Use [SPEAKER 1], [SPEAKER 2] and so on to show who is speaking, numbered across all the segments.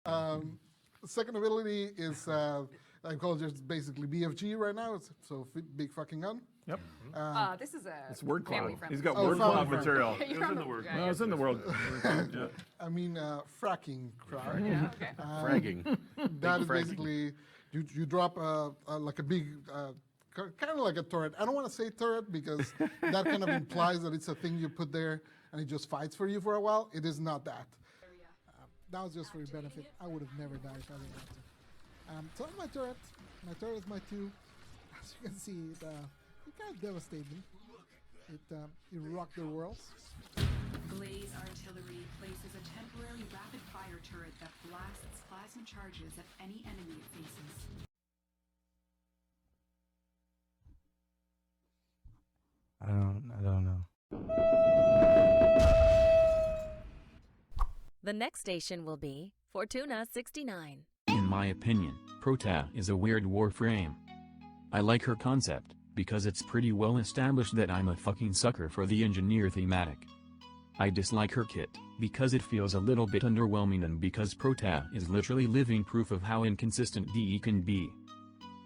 [SPEAKER 1] The second ability is I call it just basically BFG right now. It's so big fucking gun.
[SPEAKER 2] Yep.
[SPEAKER 3] This is a
[SPEAKER 2] It's word cloud.
[SPEAKER 3] family-friendly
[SPEAKER 2] He's got
[SPEAKER 1] Oh,
[SPEAKER 2] word
[SPEAKER 1] family
[SPEAKER 2] cloud
[SPEAKER 1] friendly.
[SPEAKER 2] material.
[SPEAKER 3] You're
[SPEAKER 4] It's
[SPEAKER 3] on
[SPEAKER 4] in
[SPEAKER 3] the-
[SPEAKER 4] the word.
[SPEAKER 3] yeah,
[SPEAKER 2] No, it's in the world. Yeah.
[SPEAKER 1] I mean, fracking crowd.
[SPEAKER 3] Yeah, okay.
[SPEAKER 4] Fragging.
[SPEAKER 1] That is
[SPEAKER 4] fracking.
[SPEAKER 1] basically you drop like a big kind of like a turret. I don't want to say turret because that kind of implies that it's a thing you put there and it just fights for you for a while. It is not that. That was just for your benefit. I would have never died if I didn't have to. So that's my turret. My turret is my 2. As you can see, it kind of devastated me. It rocked their worlds.
[SPEAKER 5] Blaze artillery places a temporary rapid fire turret that blasts plasma charges at any enemy it faces.
[SPEAKER 6] I don't know.
[SPEAKER 7] The next station will be Fortuna 69.
[SPEAKER 8] In my opinion, Protea is a weird Warframe. I like her concept, because it's pretty well established that I'm a fucking sucker for the engineer thematic. I dislike her kit, because it feels a little bit underwhelming and because Protea is literally living proof of how inconsistent DE can be.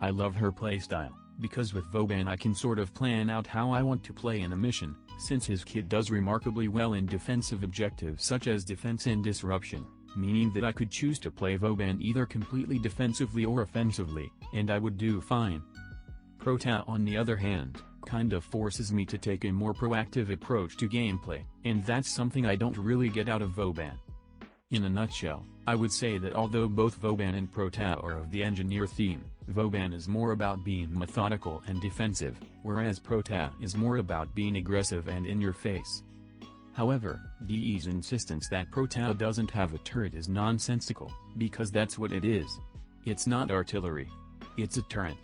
[SPEAKER 8] I love her playstyle, because with Vauban I can sort of plan out how I want to play in a mission, since his kit does remarkably well in defensive objectives such as defense and disruption, meaning that I could choose to play Vauban either completely defensively or offensively, and I would do fine. Protea on the other hand, kind of forces me to take a more proactive approach to gameplay, and that's something I don't really get out of Vauban. In a nutshell, I would say that although both Vauban and Protea are of the engineer theme, Vauban is more about being methodical and defensive, whereas Protea is more about being aggressive and in your face. However, DE's insistence that Protea doesn't have a turret is nonsensical, because that's what it is. It's not artillery. It's a turret.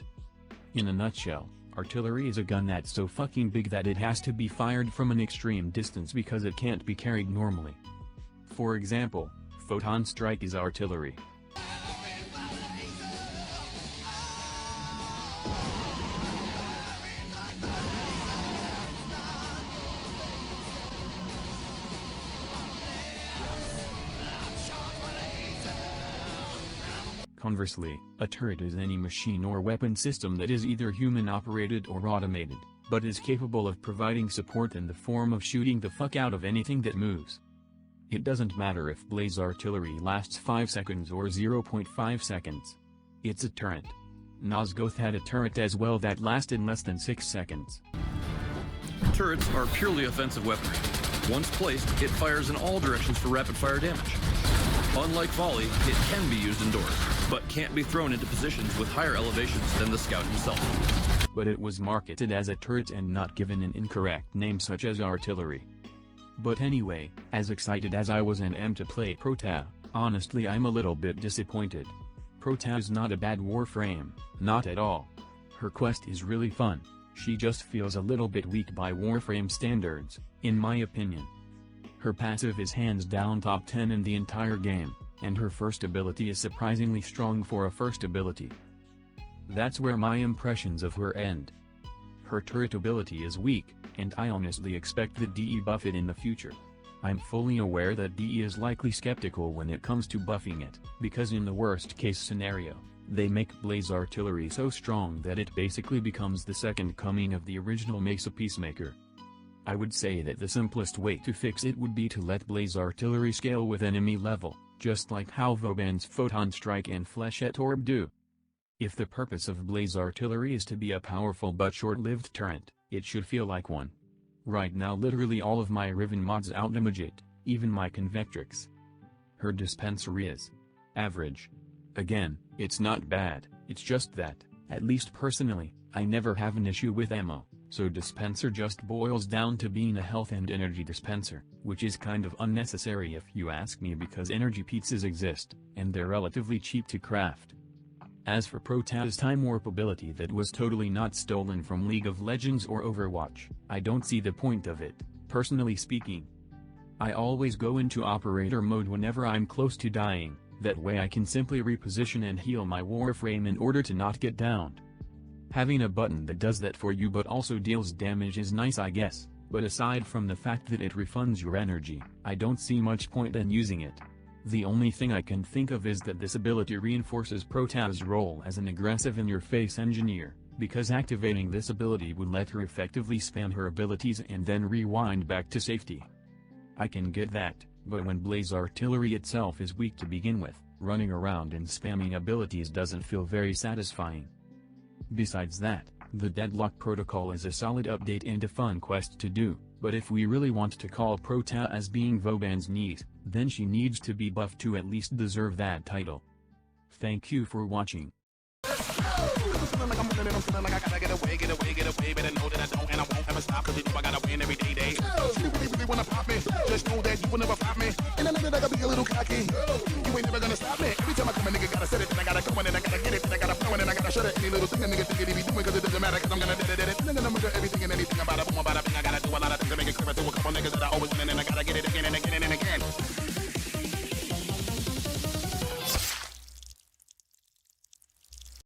[SPEAKER 8] In a nutshell, artillery is a gun that's so fucking big that it has to be fired from an extreme distance because it can't be carried normally. For example, photon strike is artillery. Conversely, a turret is any machine or weapon system that is either human-operated or automated, but is capable of providing support in the form of shooting the fuck out of anything that moves. It doesn't matter if blaze artillery lasts 5 seconds or 0.5 seconds. It's a turret. Nosgoth had a turret as well that lasted less than 6 seconds.
[SPEAKER 9] Turrets are purely offensive weaponry. Once placed, it fires in all directions for rapid-fire damage. Unlike volley, it can be used indoors, but can't be thrown into positions with higher elevations than the scout himself.
[SPEAKER 8] But it was marketed as a turret and not given an incorrect name such as artillery. But anyway, as excited as I was and am to play Protea, honestly I'm a little bit disappointed. Protea is not a bad Warframe, not at all. Her quest is really fun, she just feels a little bit weak by Warframe standards, in my opinion. Her passive is hands down top 10 in the entire game, and her first ability is surprisingly strong for a first ability. That's where my impressions of her end. Her turret ability is weak, and I honestly expect that DE buff it in the future. I'm fully aware that DE is likely skeptical when it comes to buffing it, because in the worst case scenario, they make blaze artillery so strong that it basically becomes the second coming of the original Mesa Peacemaker. I would say that the simplest way to fix it would be to let blaze artillery scale with enemy level, just like how Vauban's Photon Strike and Flechette Orb do. If the purpose of blaze artillery is to be a powerful but short-lived turret, it should feel like one. Right now literally all of my Riven mods outdamage it, even my Convectrix. Her dispenser is average. Again, it's not bad, it's just that, at least personally, I never have an issue with ammo. So dispenser just boils down to being a health and energy dispenser, which is kind of unnecessary if you ask me because energy pizzas exist, and they're relatively cheap to craft. As for Protea's time warp ability that was totally not stolen from League of Legends or Overwatch, I don't see the point of it, personally speaking. I always go into operator mode whenever I'm close to dying, that way I can simply reposition and heal my Warframe in order to not get downed. Having a button that does that for you but also deals damage is nice I guess, but aside from the fact that it refunds your energy, I don't see much point in using it. The only thing I can think of is that this ability reinforces Protea's role as an aggressive in-your-face engineer, because activating this ability would let her effectively spam her abilities and then rewind back to safety. I can get that, but when Blaze Artillery itself is weak to begin with, running around and spamming abilities doesn't feel very satisfying. Besides that, the Deadlock Protocol is a solid update and a fun quest to do, but if we really want to call Protea as being Vauban's niece, then she needs to be buffed to at least deserve that title. Thank you for watching.
[SPEAKER 3] Feeling like I'm winning, I'm feeling like I gotta get away, better know that I don't and I won't ever stop, cause you know I gotta win every day. You really wanna pop me, just know that you will never flop me, and I know that I gotta be a little cocky, you ain't never gonna stop me. Every time I come a nigga gotta set it, and I gotta go in and I gotta get it, and I gotta flow in and I gotta shut it. Any little thing a nigga think it be doing, cause it doesn't matter, cause I'm gonna dead it, and I'm gonna murder everything and anything about it, boom, about it, I gotta do a lot of things to make it clear to a couple niggas that I always win, and I gotta get it again and again and again.